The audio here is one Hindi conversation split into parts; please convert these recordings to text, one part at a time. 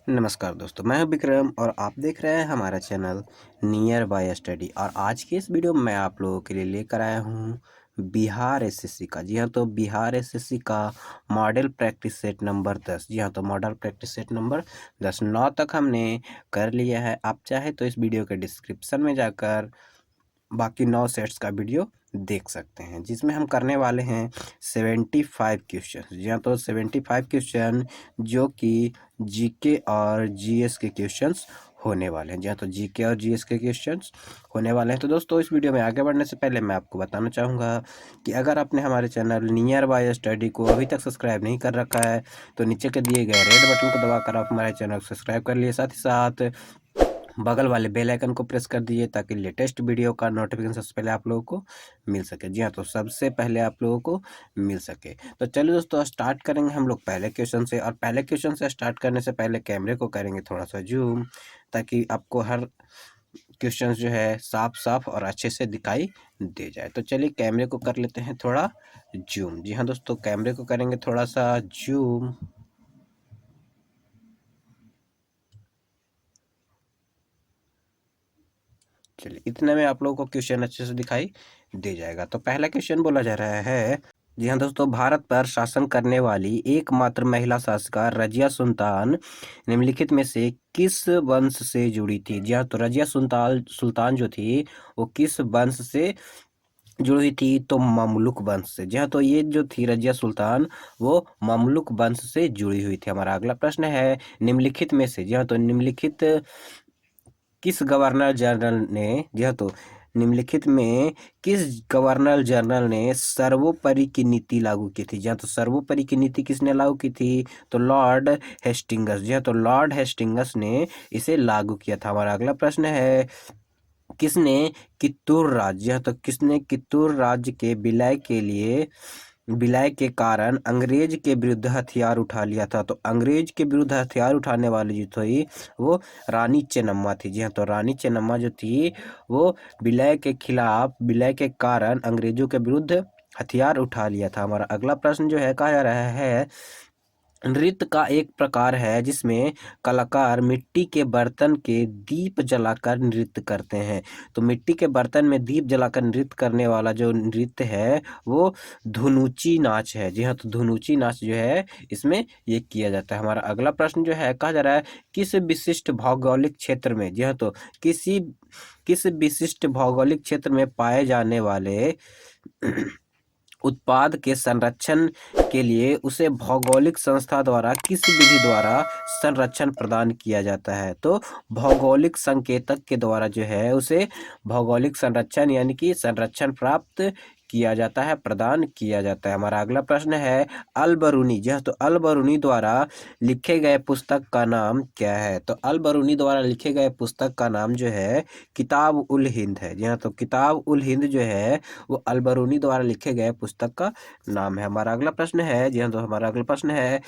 नमस्कार दोस्तों, मैं हूं विक्रम और आप देख रहे हैं हमारा चैनल नियर बाय स्टडी। और आज की इस वीडियो में मैं आप लोगों के लिए लेकर आया हूं बिहार एसएससी का। जी हाँ, तो बिहार एसएससी का मॉडल प्रैक्टिस सेट नंबर 10। जी हाँ, तो मॉडल प्रैक्टिस सेट नंबर 10 9 तक हमने कर लिया है। आप चाहे तो इस वीडियो के डिस्क्रिप्शन में जाकर बाकी 9 सेट्स का वीडियो देख सकते हैं, जिसमें हम करने वाले हैं 75 क्वेश्चन। जी हाँ, तो 75 क्वेश्चन जो कि जीके और जीएस के क्वेश्चंस होने वाले हैं। जी हाँ, तो जीके और जीएस के क्वेश्चंस होने वाले हैं। तो दोस्तों, इस वीडियो में आगे बढ़ने से पहले मैं आपको बताना चाहूँगा कि अगर आपने हमारे चैनल नियर बाय स्टडी को अभी तक सब्सक्राइब नहीं कर रखा है तो नीचे के दिए गए रेड बटन को दबाकर आप हमारे चैनल को सब्सक्राइब कर लिए। साथ ही साथ बगल वाले बेल आइकन को प्रेस कर दीजिए ताकि लेटेस्ट वीडियो का नोटिफिकेशन सबसे पहले आप लोगों को मिल सके। जी हाँ, तो सबसे पहले आप लोगों को मिल सके। तो चलिए दोस्तों, स्टार्ट करेंगे हम लोग पहले क्वेश्चन से। और पहले क्वेश्चन से स्टार्ट करने से पहले कैमरे को करेंगे थोड़ा सा जूम, ताकि आपको हर क्वेश्चन जो है साफ साफ और अच्छे से दिखाई दे जाए। तो चलिए कैमरे को कर लेते हैं थोड़ा जूम। जी हाँ दोस्तों, कैमरे को करेंगे थोड़ा सा जूम। चलिए, इतने में आप लोगों को क्वेश्चन अच्छे से दिखाई दे जाएगा। तो पहला क्वेश्चन बोला जा रहा है, जी हाँ दोस्तों, भारत पर शासन करने वाली एकमात्र महिला शासिका रजिया सुल्तान निम्नलिखित में से किस वंश से जुड़ी थी? जी हाँ, तो रजिया सुल्तान सुल्तान जो थी वो किस वंश से जुड़ी हुई थी? तो ममलुक वंश से। जी हाँ, तो ये जो थी रजिया सुल्तान वो ममलुक वंश से जुड़ी हुई थी। हमारा अगला प्रश्न है, निम्नलिखित में से, जी हाँ, तो निम्नलिखित किस गवर्नर जनरल ने, जी हाँ, तो निम्नलिखित में किस गवर्नर जनरल ने सर्वोपरि की नीति लागू की थी? जी हाँ, तो सर्वोपरि की नीति किसने लागू की थी? तो लॉर्ड हेस्टिंगस। जी हाँ, तो लॉर्ड हेस्टिंगस ने इसे लागू किया था। हमारा अगला प्रश्न है, किसने कित्तूर राज्य, जी हाँ, तो किसने कित्तूर राज्य के विलय के कारण अंग्रेज के विरुद्ध हथियार उठा लिया था? तो अंग्रेज के विरुद्ध हथियार उठाने वाली जो थी वो रानी चेन्नम्मा थी। जी हाँ, तो रानी चेन्नम्मा जो थी वो विलय के कारण अंग्रेजों के विरुद्ध हथियार उठा लिया था। हमारा अगला प्रश्न जो है, कहा जा रहा है, नृत्य का एक प्रकार है जिसमें कलाकार मिट्टी के बर्तन के दीप जलाकर नृत्य करते हैं। तो मिट्टी के बर्तन में दीप जलाकर नृत्य करने वाला जो नृत्य है वो धुनुची नाच है। जी हाँ, तो धुनुची नाच जो है इसमें ये किया जाता है। हमारा अगला प्रश्न जो है, कहा जा रहा है, किस विशिष्ट भौगोलिक क्षेत्र में, जी हाँ, तो किस विशिष्ट भौगोलिक क्षेत्र में पाए जाने वाले उत्पाद के संरक्षण के लिए उसे भौगोलिक संस्था द्वारा किस विधि द्वारा संरक्षण प्रदान किया जाता है? तो भौगोलिक संकेतक के द्वारा जो है उसे भौगोलिक संरक्षण यानी कि संरक्षण प्राप्त किया जाता है, प्रदान किया जाता है। हमारा अगला प्रश्न है, अल बरूनी, जी हाँ, तो अल बरूनी द्वारा लिखे गए पुस्तक का नाम क्या है? तो अल बरूनी द्वारा लिखे गए पुस्तक का नाम जो है किताब उल हिंद है। जी हाँ, तो किताब उल हिंद जो है वो अलबरूनी द्वारा लिखे गए पुस्तक का नाम है। हमारा अगला प्रश्न है, जी हाँ, तो हमारा अगला प्रश्न है,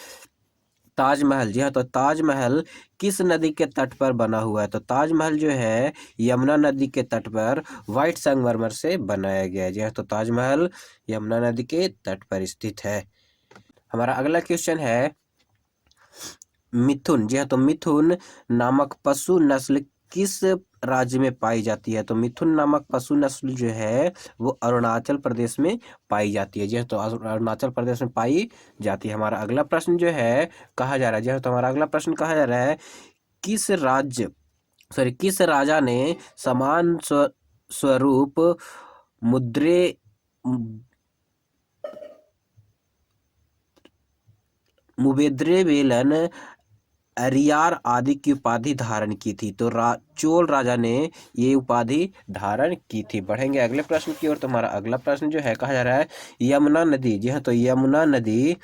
ताजमहल, जी हाँ, तो ताजमहल किस नदी के तट पर बना हुआ है? तो ताजमहल जो है यमुना नदी के तट पर व्हाइट संगमरमर से बनाया गया है। जी हाँ, तो ताजमहल यमुना नदी के तट पर स्थित है। हमारा अगला क्वेश्चन है, मिथुन, जी हाँ, तो मिथुन नामक पशु नस्ल किस राज्य में पाई जाती है? तो मिथुन नामक पशु नस्ल जो है वो अरुणाचल प्रदेश में पाई जाती है। जी हाँ, तो अरुणाचल प्रदेश में पाई जाती है। हमारा अगला प्रश्न जो है, कहा जा रहा है, जी हाँ, तो हमारा अगला प्रश्न कहा जा रहा है, किस राजा ने समान स्वरूप मुद्रे मुबेद्रे वेलन अरियार आदि की उपाधि धारण की थी? तो चोल राजा ने ये उपाधि धारण की थी। बढ़ेंगे अगले प्रश्न की ओर। तुम्हारा अगला प्रश्न जो है, कहा जा रहा है, यमुना नदी, जी हाँ, तो यमुना नदी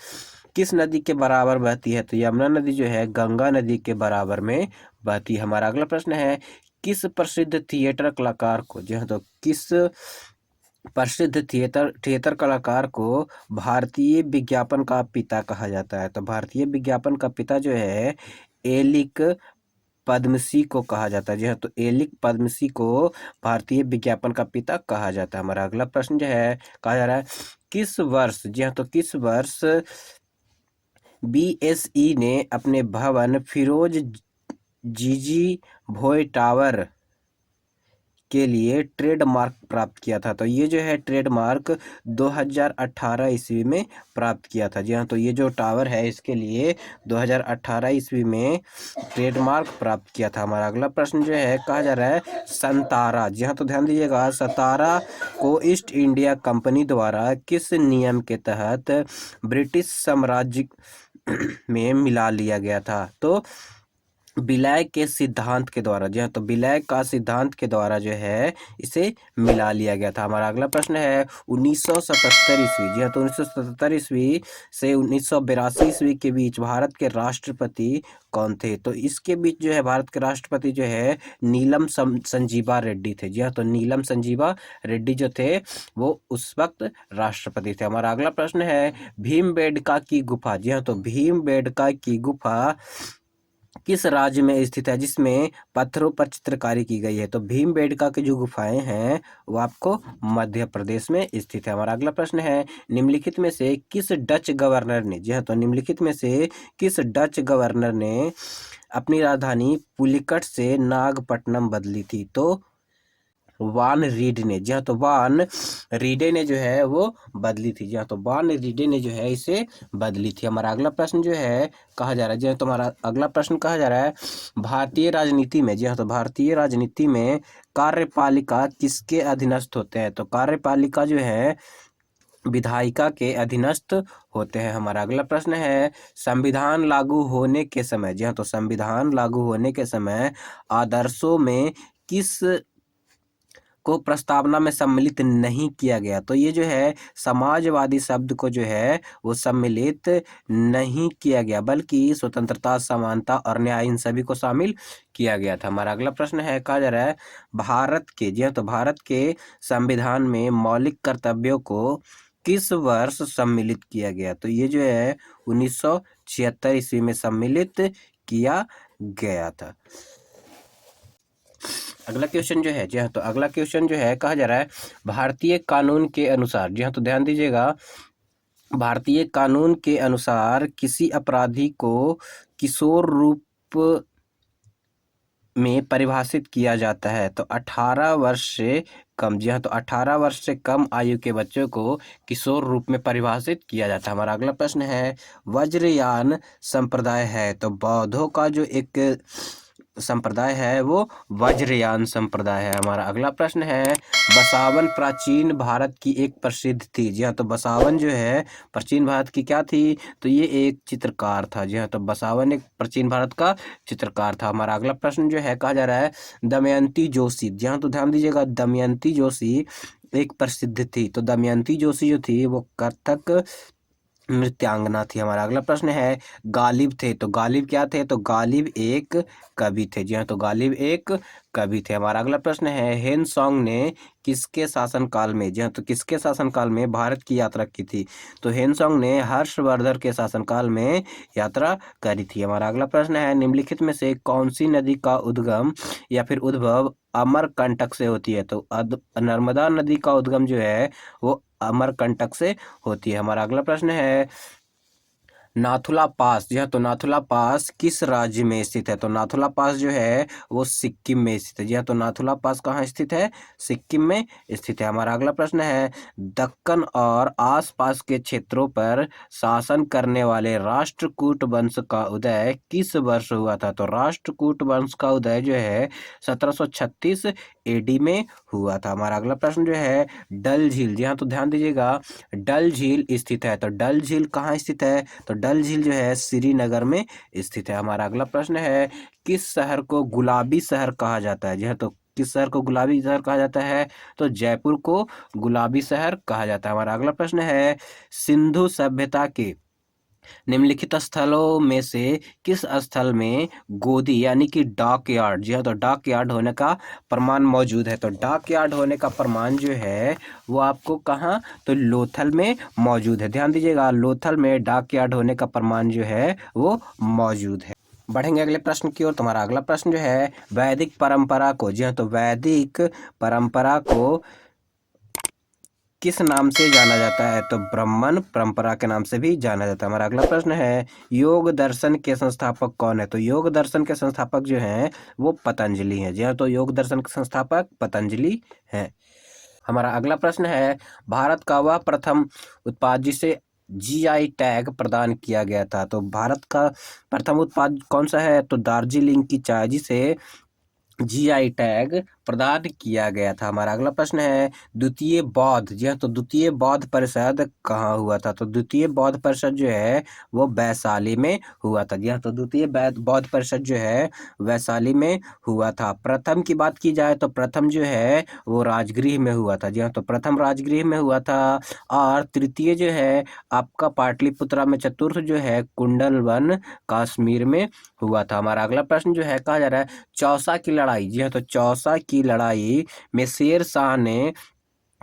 किस नदी के बराबर बहती है? तो यमुना नदी जो है गंगा नदी के बराबर में बहती है। हमारा अगला प्रश्न है, किस प्रसिद्ध थिएटर कलाकार को, जी हाँ, तो किस प्रसिद्ध थिएटर कलाकार को भारतीय विज्ञापन का पिता कहा जाता है? तो भारतीय विज्ञापन का पिता जो है एलिक पद्मसी को कहा जाता है। जी हाँ, तो एलिक पद्मसी को भारतीय विज्ञापन का पिता कहा जाता है। हमारा अगला प्रश्न जो है, कहा जा रहा है, किस वर्ष, जी हाँ, तो किस वर्ष बीएसई ने अपने भवन जीजी भोई टावर के लिए ट्रेडमार्क प्राप्त किया था? तो ये जो है ट्रेडमार्क 2018 ईस्वी में प्राप्त किया था। जी हाँ, तो ये जो टावर है इसके लिए 2018 ईस्वी में ट्रेडमार्क प्राप्त किया था। हमारा अगला प्रश्न जो है कहा जा रहा है संतारा। जी हाँ, तो ध्यान दीजिएगा, सतारा को ईस्ट इंडिया कंपनी द्वारा किस नियम के तहत ब्रिटिश साम्राज्य में मिला लिया गया था? तो विलय के सिद्धांत के द्वारा। जी हाँ, तो विलय का सिद्धांत के द्वारा जो है इसे मिला लिया गया था। हमारा अगला प्रश्न है 1977 ईस्वी। जी हाँ, तो 1977 ईस्वी से 1982 ईस्वी के बीच भारत के राष्ट्रपति कौन थे? तो इसके बीच जो है भारत के राष्ट्रपति जो है नीलम संजीवा रेड्डी थे। जी हाँ, तो नीलम संजीवा रेड्डी जो थे वो उस वक्त राष्ट्रपति थे। हमारा अगला प्रश्न है भीमबेडका की गुफा। जी हाँ, तो भीमबेडका की गुफा किस राज्य में स्थित है जिसमें पत्थरों पर चित्रकारी की गई है? तो भीमबेडका की जो गुफाएं हैं वो आपको मध्य प्रदेश में स्थित है। हमारा अगला प्रश्न है निम्नलिखित में से किस डच गवर्नर ने, जी हाँ, तो निम्नलिखित में से किस डच गवर्नर ने अपनी राजधानी पुलिकट से नागपट्टनम बदली थी? तो वान रीड ने। जी हाँ, तो वान रीडे ने जो है वो बदली थी। जी हाँ, तो वान रीडे ने जो है इसे बदली थी। हमारा अगला प्रश्न जो है कहा जा रहा है, जी हाँ, तो हमारा अगला प्रश्न कहा जा रहा है भारतीय राजनीति में। जी हाँ, तो भारतीय राजनीति में कार्यपालिका किसके अधीनस्थ होते हैं? तो कार्यपालिका जो है विधायिका के अधीनस्थ होते हैं। हमारा अगला प्रश्न है संविधान लागू होने के समय। जी हाँ, तो संविधान लागू होने के समय आदर्शों में किस को प्रस्तावना में सम्मिलित नहीं किया गया? तो ये जो है समाजवादी शब्द को जो है वो सम्मिलित नहीं किया गया, बल्कि स्वतंत्रता, समानता और न्याय इन सभी को शामिल किया गया था। हमारा अगला प्रश्न है कहा जा रहा है भारत के, जी हाँ, तो भारत के संविधान में मौलिक कर्तव्यों को किस वर्ष सम्मिलित किया गया? तो ये जो है 1976 ईस्वी में सम्मिलित किया गया था। अगला क्वेश्चन जो है, जी हाँ, तो अगला क्वेश्चन जो है कहा जा रहा है भारतीय कानून के अनुसार। जी हाँ, तो ध्यान दीजिएगा, भारतीय कानून के अनुसार किसी अपराधी को किशोर रूप में परिभाषित किया जाता है तो 18 वर्ष से कम। जी हाँ, तो 18 वर्ष से कम आयु के बच्चों को किशोर रूप में परिभाषित किया जाता है। हमारा अगला प्रश्न है वज्रयान संप्रदाय है, तो बौद्धों का जो एक संप्रदाय है वो वज्रयान संप्रदाय है। हमारा अगला प्रश्न है बसावन प्राचीन भारत की एक प्रसिद्ध थी। जी हाँ, तो बसावन जो है प्राचीन भारत की क्या थी? तो ये एक चित्रकार था। जी हाँ, तो बसावन एक प्राचीन भारत का चित्रकार था। हमारा अगला प्रश्न जो है कहा जा रहा है दमयंती जोशी। जी हाँ, तो ध्यान दीजिएगा, दमयंती जोशी एक प्रसिद्ध थी। तो दमयंती जोशी जो थी वो कथक नृत्यांगना थी। हमारा अगला प्रश्न है गालिब थे, तो गालिब क्या थे? तो गालिब एक कवि थे। जी हाँ, तो गालिब एक कवि थे। हमारा अगला प्रश्न है हेन सॉन्ग ने किसके शासनकाल में, जी हाँ, तो किसके शासनकाल में भारत की यात्रा की थी? तो हेन सॉन्ग ने हर्षवर्धन के शासनकाल में यात्रा करी थी। हमारा अगला प्रश्न है निम्नलिखित में से कौन सी नदी का उद्गम या फिर उद्भव अमरकंटक से होती है? तो नर्मदा नदी का उद्गम जो है वो अमरकंटक से होती है। हमारा अगला प्रश्न है नाथुला पास। जी हाँ, तो नाथुला पास किस राज्य में स्थित है? तो नाथुला पास जो है वो सिक्किम में स्थित है। जी हाँ, तो नाथुला पास कहाँ स्थित है? सिक्किम में स्थित है। हमारा अगला प्रश्न है दक्कन और आसपास के क्षेत्रों पर शासन करने वाले राष्ट्रकूट वंश का उदय किस वर्ष हुआ था? तो राष्ट्रकूट वंश का उदय जो है 1736 एडी में हुआ था। हमारा अगला प्रश्न जो है डल झील। जी हाँ, तो ध्यान दीजिएगा, डल झील स्थित है, तो डल झील कहाँ स्थित है? तो डल झील जो है श्रीनगर में स्थित है। हमारा अगला प्रश्न है किस शहर को गुलाबी शहर कहा जाता है? जी हाँ, तो किस शहर को गुलाबी शहर कहा जाता है? तो जयपुर को गुलाबी शहर कहा जाता है। हमारा अगला प्रश्न है सिंधु सभ्यता के निम्नलिखित स्थलों में से किस स्थल में गोदी यानी कि डॉक यार्ड, जी हाँ, तो डॉक यार्ड होने का प्रमाण मौजूद है? तो डॉक यार्ड होने का प्रमाण जो है वो आपको कहाँ? तो लोथल में मौजूद है। ध्यान दीजिएगा, लोथल में डॉक यार्ड होने का प्रमाण जो है वो मौजूद है। बढ़ेंगे अगले प्रश्न की ओर। तुम्हारा अगला प्रश्न जो है वैदिक परंपरा को, जी हाँ, तो वैदिक परंपरा को किस नाम से जाना जाता है? तो ब्राह्मण परंपरा के नाम से भी जाना जाता है। हमारा अगला प्रश्न है, योग दर्शन के संस्थापक कौन है? तो योग दर्शन के संस्थापक जो हैं वो पतंजलि हैं। जी हाँ, तो योग दर्शन के संस्थापक पतंजलि हैं। हमारा अगला प्रश्न है, भारत का वह प्रथम उत्पाद जिसे जीआई टैग प्रदान किया गया था। तो भारत का प्रथम उत्पाद कौन सा है? तो दार्जिलिंग की चाय, जिसे जीआई टैग प्रदान किया गया था। हमारा अगला प्रश्न है, द्वितीय बौद्ध, जी हाँ, तो द्वितीय बौद्ध परिषद कहाँ हुआ था? तो द्वितीय बौद्ध परिषद जो है वो वैशाली में हुआ था। जी हाँ, तो द्वितीय बौद्ध परिषद जो है वैशाली में हुआ था। प्रथम की बात की जाए तो प्रथम जो है वो राजगृह में हुआ था। जी हाँ, तो प्रथम राजगृह में हुआ था। और तृतीय जो है आपका पाटलिपुत्रा में, चतुर्थ जो है कुंडलवन कश्मीर में हुआ था। हमारा अगला प्रश्न जो है, कहा जा रहा है चौसा की लड़ाई, जी हाँ, तो चौसा की लड़ाई में शेर शाह ने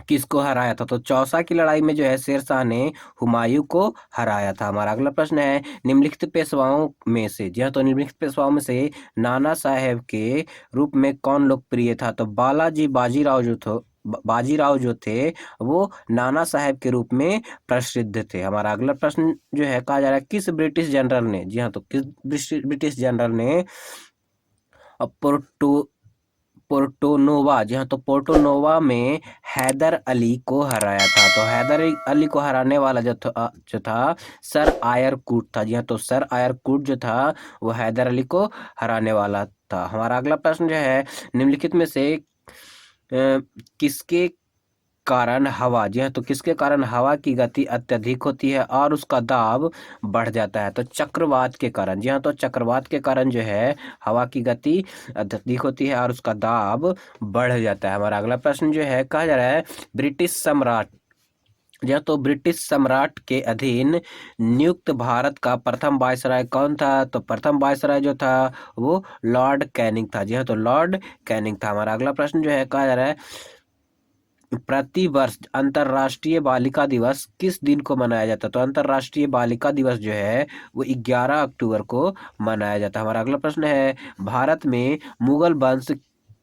किसको हराया था? तो चौसा की लड़ाई में जो है शेर शाह ने हुमायूं को हराया था। हमारा अगला प्रश्न है, निम्नलिखित पेशवाओं में से, जी हाँ, तो निम्नलिखित पेशवाओं में से नाना साहेब के रूप में कौन लोकप्रिय था? तो बाजीराव जो थे वो नाना साहेब के रूप में प्रसिद्ध थे। हमारा अगला प्रश्न जो है, कहा जा रहा है किस ब्रिटिश जनरल ने, जी हाँ, तो किस ब्रिटिश जनरल ने पोर्टो पोर्टोनोवा, जी हाँ, तो पोर्टोनोवा में हैदर अली को हराया था? तो हैदर अली को हराने वाला जो था सर आयरकूट था। जी हाँ, तो सर आयरकूट जो था वो हैदर अली को हराने वाला था। हमारा अगला प्रश्न जो है, निम्नलिखित में से किसके कारण हवा, जी हाँ, तो किसके कारण हवा की गति अत्यधिक होती है और उसका दाब बढ़ जाता है? तो चक्रवात के कारण, जी हाँ, तो चक्रवात के कारण जो है हवा की गति अत्यधिक होती है और उसका दाब बढ़ जाता है। हमारा अगला प्रश्न जो है, कहा जा रहा है ब्रिटिश सम्राट, जी हाँ, तो ब्रिटिश सम्राट के अधीन नियुक्त भारत का प्रथम वायसराय कौन था? तो प्रथम वायसराय जो था वो लॉर्ड कैनिंग था। जी हाँ, तो लॉर्ड कैनिंग था। हमारा अगला प्रश्न जो है, कहा जा रहा है प्रतिवर्ष अंतर्राष्ट्रीय बालिका दिवस किस दिन को मनाया जाता है? तो अंतर्राष्ट्रीय बालिका दिवस जो है वो 11 अक्टूबर को मनाया जाता है। हमारा अगला प्रश्न है, भारत में मुगल वंश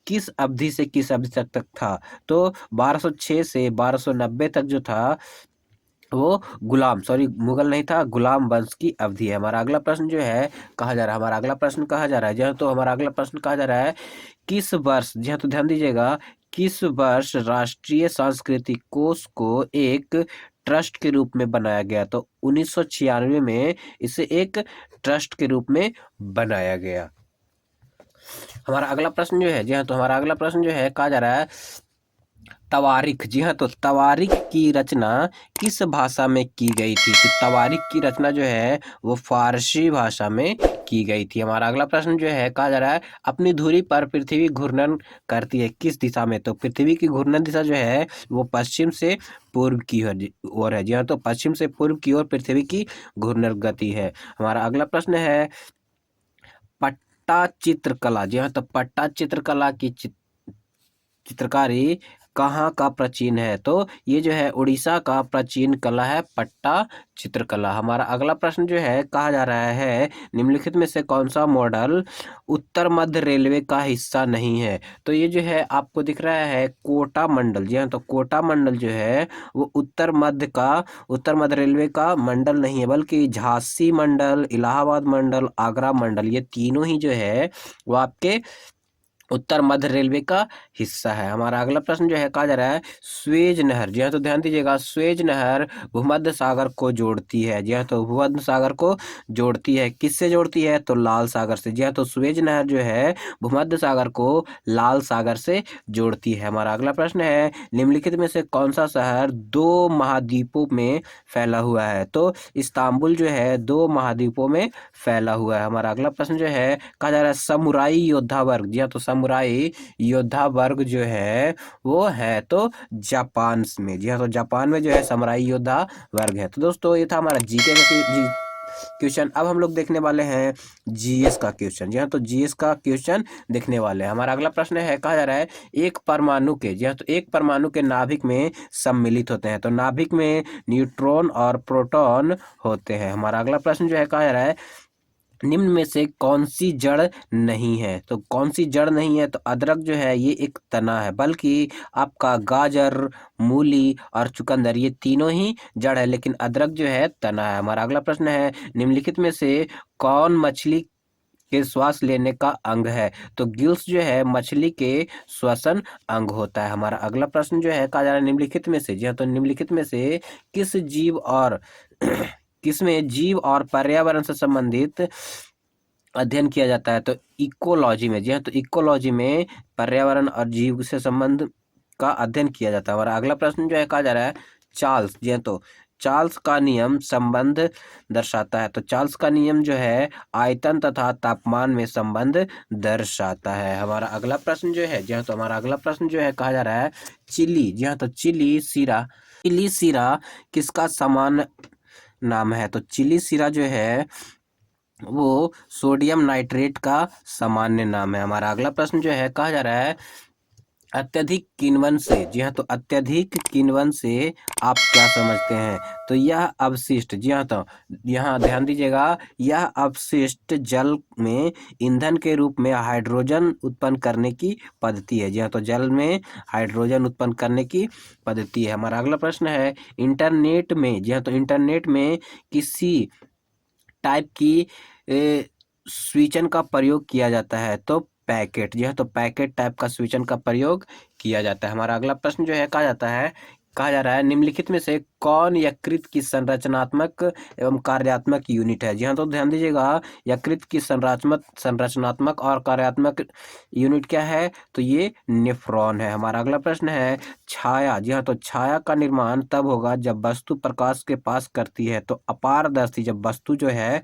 किस अवधि से किस अवधि तक था? तो 1206 से 1290 तक जो था वो मुगल नहीं था, गुलाम वंश की अवधि है। हमारा अगला प्रश्न जो है, कहा जा रहा है, हमारा अगला प्रश्न कहा जा रहा है, जी तो हमारा अगला प्रश्न कहा जा रहा है किस वर्ष, जी हाँ, तो ध्यान दीजिएगा, किस वर्ष राष्ट्रीय सांस्कृतिक कोष को एक ट्रस्ट के रूप में बनाया गया? तो 1996 में इसे एक ट्रस्ट के रूप में बनाया गया। हमारा अगला प्रश्न जो है, जी हाँ, तो हमारा अगला प्रश्न जो है, कहा जा रहा है तवारीख, जी हाँ, तो तवारीख की रचना किस भाषा में की गई थी? तो तवारीख की रचना जो है वो फारसी भाषा में की गई थी। हमारा अगला प्रश्न जो है, कहा जा रहा है अपनी धुरी पर पृथ्वी घूर्णन करती है किस दिशा में? तो पृथ्वी की घूर्णन दिशा जो है वो पश्चिम से पूर्व की ओर है। जी हाँ, तो पश्चिम से पूर्व की ओर पृथ्वी की घूर्णन गति है। हमारा अगला प्रश्न है पट्टा चित्रकला, जी हाँ, तो पट्टा चित्रकला की चित्रकारी कहाँ का प्राचीन है? तो ये जो है उड़ीसा का प्राचीन कला है पट्टा चित्रकला। हमारा अगला प्रश्न जो है, कहा जा रहा है निम्नलिखित में से कौन सा मॉडल उत्तर मध्य रेलवे का हिस्सा नहीं है? तो ये जो है आपको दिख रहा है कोटा मंडल, जी हाँ, तो कोटा मंडल जो है वो उत्तर मध्य रेलवे का मंडल नहीं है, बल्कि झांसी मंडल, इलाहाबाद मंडल, आगरा मंडल, ये तीनों ही जो है वो आपके उत्तर मध्य रेलवे का हिस्सा है। हमारा अगला प्रश्न जो है, कहा जा रहा है स्वेज नहर, जी हाँ, तो ध्यान दीजिएगा, स्वेज नहर भूमध्य सागर को जोड़ती है। जी हाँ, तो भूमध्य सागर को जोड़ती है, किससे जोड़ती है? तो लाल सागर से। जी हाँ, तो स्वेज नहर जो है भूमध्य सागर को लाल सागर से जोड़ती है। हमारा अगला प्रश्न है, निम्नलिखित में से कौन सा शहर 2 महाद्वीपों में फैला हुआ है? तो इस्तांबुल जो है 2 महाद्वीपों में फैला हुआ है। हमारा अगला प्रश्न जो है, कहा जा रहा है समुराई योद्धा वर्ग, जी हाँ, तो समुराई योद्धा वर्ग जो है वो है तो जापान में। जी हाँ, तो जापान में जो है समुराई योद्धा वर्ग है। तो दोस्तों ये था हमारा जीके का क्वेश्चन। अब हम लोग देखने वाले हैं जीएस का क्वेश्चन। जी हाँ, तो जीएस का क्वेश्चन देखने वाले हैं। हमारा अगला प्रश्न है, कहा जा रहा है एक परमाणु के, जी हाँ, तो एक परमाणु के नाभिक में सम्मिलित होते हैं। तो नाभिक में न्यूट्रॉन और प्रोटॉन होते हैं। हमारा अगला प्रश्न जो है, कहा जा रहा है निम्न में से कौन सी जड़ नहीं है? तो कौन सी जड़ नहीं है? तो अदरक जो है ये एक तना है, बल्कि आपका गाजर, मूली और चुकंदर ये तीनों ही जड़ है, लेकिन अदरक जो है तना है। हमारा अगला प्रश्न है, निम्नलिखित में से कौन मछली के श्वास लेने का अंग है? तो गिल्स जो है मछली के श्वसन अंग होता है। हमारा अगला प्रश्न जो है, कहा जा रहा है निम्नलिखित में से, जी हाँ, तो निम्नलिखित में से किस जीव और किसमें जीव और पर्यावरण से संबंधित अध्ययन किया जाता है? तो इकोलॉजी में, जी हाँ, तो इकोलॉजी में पर्यावरण और जीव से संबंध का अध्ययन किया जाता है। हमारा अगला प्रश्न जो है, कहा जा रहा है चार्ल्स, जी हाँ, तो चार्ल्स का नियम संबंध दर्शाता है। तो चार्ल्स का नियम जो है आयतन तथा तापमान में संबंध दर्शाता है। हमारा अगला प्रश्न जो है, जी हाँ, तो हमारा अगला प्रश्न जो है, कहा जा रहा है चिली, जी हाँ, तो चिली सिरा किसका समान नाम है? तो चिली सिरा जो है वो सोडियम नाइट्रेट का सामान्य नाम है। हमारा अगला प्रश्न जो है, कहा जा रहा है अत्यधिक किण्वन से, जी हाँ, तो अत्यधिक किण्वन से आप क्या समझते हैं? तो यह अवशिष्ट, जी हाँ, तो यहाँ ध्यान दीजिएगा, यह अवशिष्ट जल में ईंधन के रूप में हाइड्रोजन उत्पन्न करने की पद्धति है। जी हाँ, तो जल में हाइड्रोजन उत्पन्न करने की पद्धति है। हमारा अगला प्रश्न है इंटरनेट में, जी हाँ, तो इंटरनेट में किसी टाइप की स्विचन का प्रयोग किया जाता है? तो पैकेट, जी हाँ, तो पैकेट टाइप का स्विचन का प्रयोग किया जाता है। हमारा अगला प्रश्न जो है, कहा जा रहा है निम्नलिखित में से कौन यकृत की संरचनात्मक एवं कार्यात्मक यूनिट है? जी हाँ, तो ध्यान दीजिएगा, यकृत की संरचनात्मक और कार्यात्मक यूनिट क्या है? तो ये नेफ्रॉन है। हमारा अगला प्रश्न है छाया, जी हाँ, तो छाया का निर्माण तब होगा जब वस्तु प्रकाश के पास करती है। तो अपारदर्शी, जब वस्तु जो है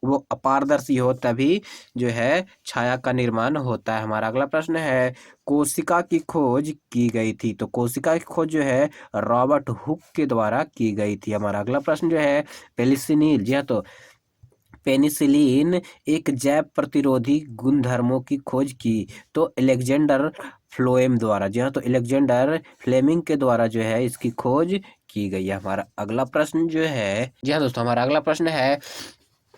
वो अपारदर्शी हो तभी जो है छाया का निर्माण होता है। हमारा अगला प्रश्न है कोशिका की खोज की गई थी? तो कोशिका की खोज जो है रॉबर्ट हुक के द्वारा की गई थी। हमारा अगला प्रश्न जो है पेनिसिलिन, जी हाँ, तो पेनिसिलिन एक जैव प्रतिरोधी गुणधर्मों की खोज की तो अलेक्जेंडर फ्लोएम द्वारा, जी हाँ, तो अलेक्जेंडर फ्लेमिंग के द्वारा जो है इसकी खोज की गई है। हमारा अगला प्रश्न जो है, जी हाँ दोस्तों, हमारा अगला प्रश्न है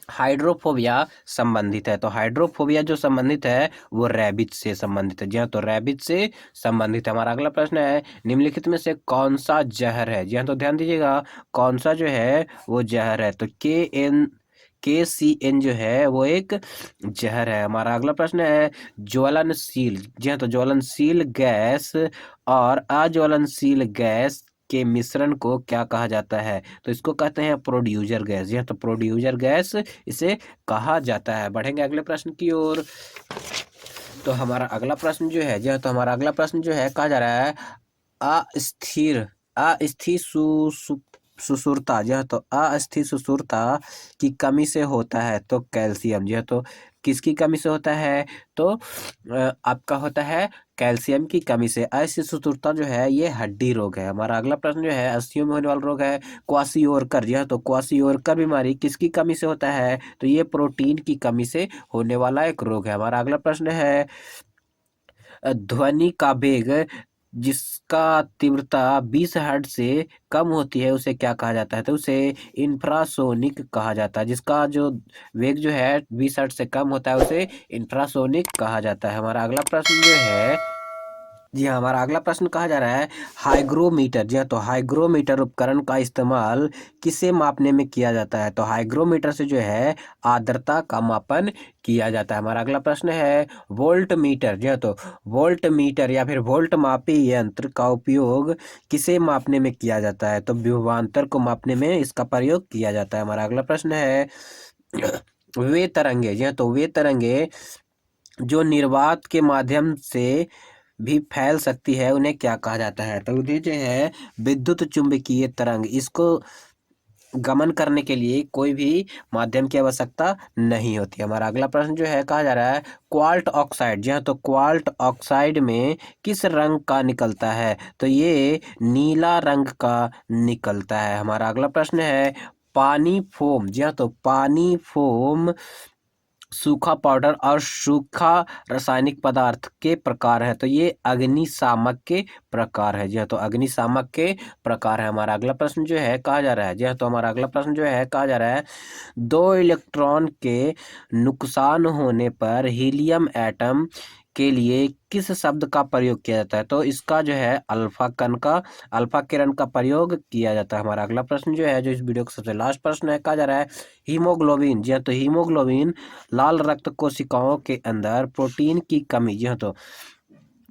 हाइड्रोफोबिया संबंधित है? तो हाइड्रोफोबिया जो संबंधित है वो रैबिट से संबंधित है। जी हाँ, तो रैबिट से संबंधित है। हमारा अगला प्रश्न है निम्नलिखित में से कौन सा जहर है? जी हाँ, तो ध्यान दीजिएगा, कौन सा जो है वो जहर है? तो KCN जो है वो एक जहर है। हमारा अगला प्रश्न है ज्वलनशील, जी हाँ, तो ज्वलनशील गैस और अज्वलनशील गैस के मिश्रण को क्या कहा जाता है? तो इसको कहते हैं प्रोड्यूसर गैस, जी हाँ, तो प्रोड्यूसर गैस इसे कहा जाता है। बढ़ेंगे अगले प्रश्न की ओर। तो हमारा अगला प्रश्न जो है, जी हाँ, तो हमारा अगला प्रश्न जो है, कहा जा रहा है अस्थिर अस्थिर सुसूरता, जी हाँ, तो अस्थिर सुसूरता की कमी से होता है? तो कैल्शियम, जी हाँ, तो किसकी कमी से होता है? तो आपका होता है कैल्शियम की कमी से। अस्थिर सुसूरता जो है ये हड्डी रोग है। हमारा अगला प्रश्न जो है अस्थियों में होने वाला रोग है क्वाशियोरकर, जी हाँ, तो क्वाशियोरकर बीमारी किसकी कमी से होता है? तो ये प्रोटीन की कमी से होने वाला एक रोग है। हमारा अगला प्रश्न है ध्वनि का वेग जिसका तीव्रता 20 हर्ट्ज से कम होती है उसे क्या कहा जाता है? तो उसे इंफ्रासोनिक कहा जाता है। जिसका जो वेग जो है 20 हर्ट्ज से कम होता है उसे इंफ्रासोनिक कहा जाता है। हमारा अगला प्रश्न जो है, जी हाँ, हमारा अगला प्रश्न कहा जा रहा है हाइग्रोमीटर, जी हाँ, तो हाइग्रोमीटर उपकरण का इस्तेमाल किसे मापने में किया जाता है? तो हाइग्रोमीटर से जो है आर्द्रता का मापन किया जाता है। हमारा अगला प्रश्न है वोल्ट मीटर, जी हाँ, तो वोल्ट मीटर या फिर वोल्ट मापी यंत्र का उपयोग किसे मापने में किया जाता है? तो विभवांतर को मापने में इसका प्रयोग किया जाता है। हमारा अगला प्रश्न है वे तरंगे, जी हाँ, तो वे तरंगे जो निर्वात के माध्यम से भी फैल सकती है उन्हें क्या कहा जाता है? तो उन्हें जो है विद्युत चुंबकीय तरंग, इसको गमन करने के लिए कोई भी माध्यम की आवश्यकता नहीं होती। हमारा अगला प्रश्न जो है, कहा जा रहा है क्वार्ट ऑक्साइड, जी हाँ, तो क्वार्ट ऑक्साइड में किस रंग का निकलता है? तो ये नीला रंग का निकलता है। हमारा अगला प्रश्न है पानी फोम, जी हाँ, तो पानी फोम सूखा पाउडर और सूखा रासायनिक पदार्थ के प्रकार है। तो ये अग्निशामक के प्रकार है? जी हाँ, तो अग्निशामक के प्रकार है। हमारा अगला प्रश्न जो है कहा जा रहा है, जी हाँ, तो हमारा अगला प्रश्न जो है कहा जा रहा है, दो इलेक्ट्रॉन के नुकसान होने पर हीलियम एटम के लिए किस शब्द का प्रयोग किया जाता है? तो इसका जो है अल्फा किरण का प्रयोग किया जाता है। हमारा अगला प्रश्न जो है, जो इस वीडियो का सबसे लास्ट प्रश्न है, कहा जा रहा है हीमोग्लोबिन। जी हाँ, तो हीमोग्लोबिन लाल रक्त कोशिकाओं के अंदर प्रोटीन की कमी, जी हाँ, तो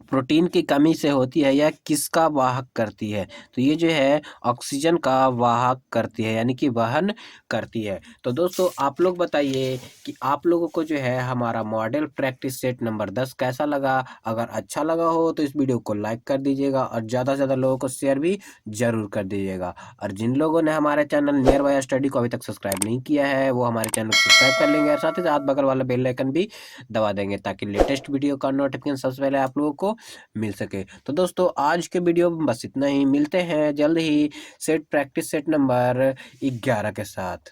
प्रोटीन की कमी से होती है, यह किसका वाहक करती है? तो ये जो है ऑक्सीजन का वाहक करती है, यानी कि वहन करती है। तो दोस्तों आप लोग बताइए कि आप लोगों को जो है हमारा मॉडल प्रैक्टिस सेट नंबर 10 कैसा लगा? अगर अच्छा लगा हो तो इस वीडियो को लाइक कर दीजिएगा और ज़्यादा से ज़्यादा लोगों को शेयर भी जरूर कर दीजिएगा। और जिन लोगों ने हमारे चैनल नियर बाय स्टडी को अभी तक सब्सक्राइब नहीं किया है, वो हमारे चैनल को सब्सक्राइब कर लेंगे और साथ ही साथ बगल वाला बेल आइकन भी दबा देंगे, ताकि लेटेस्ट वीडियो का नोटिफिकेशन सबसे पहले आप लोगों को मिल सके। तो दोस्तों आज के वीडियो में बस इतना ही, मिलते हैं जल्द ही सेट प्रैक्टिस सेट नंबर 11 के साथ।